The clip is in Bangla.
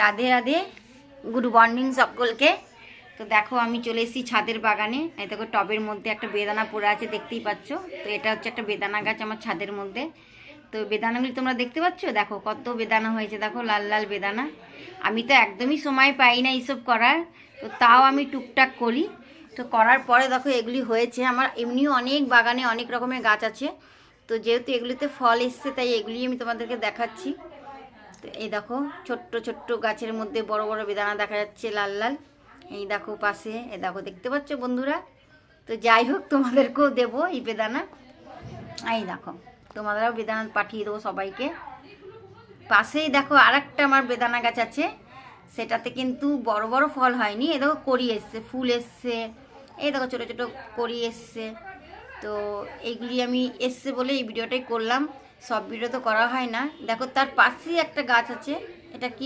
রাধে রাধে, গুড মর্নিং সকলকে। তো দেখো আমি চলে এসেছি ছাদের বাগানে। এই দেখো টবের মধ্যে একটা বেদানা পড়ে আছে, দেখতেই পাচ্ছ। তো এটা হচ্ছে একটা বেদানা গাছ আমার ছাদের মধ্যে। তো বেদানাগুলি তোমরা দেখতে পাচ্ছ, দেখো কত বেদানা হয়েছে, দেখো লাল লাল বেদানা। আমি তো একদমই সময় পাই না এইসব করার, তো তাও আমি টুকটাক করি। তো করার পরে দেখো এগুলি হয়েছে। আমার এমনিও অনেক বাগানে অনেক রকমের গাছ আছে, তো যেহেতু এগুলিতে ফল এসছে তাই এগুলি আমি তোমাদেরকে দেখাচ্ছি। তো এই দেখো ছোট্ট ছোট্ট গাছের মধ্যে বড় বড় বেদানা দেখা যাচ্ছে লাল লাল। এই দেখো পাশে, এই দেখো দেখতে পাচ্ছ বন্ধুরা। তো যাই হোক, তোমাদেরকেও দেবো এই বেদানা। এই দেখো তোমাদেরও বেদানা পাঠিয়ে দেবো সবাইকে। পাশেই দেখো আরেকটা আমার বেদানা গাছ আছে, সেটাতে কিন্তু বড় বড় ফল হয়নি। এই দেখো কড়ি এসছে, ফুল এসছে। এই দেখো ছোটো ছোটো কড়ি এসছে। তো এইগুলি আমি এসছে বলে এই ভিডিওটাই করলাম, সব ভিডিও তো করা হয় না। দেখো তার পাশেই একটা গাছ আছে, এটা কি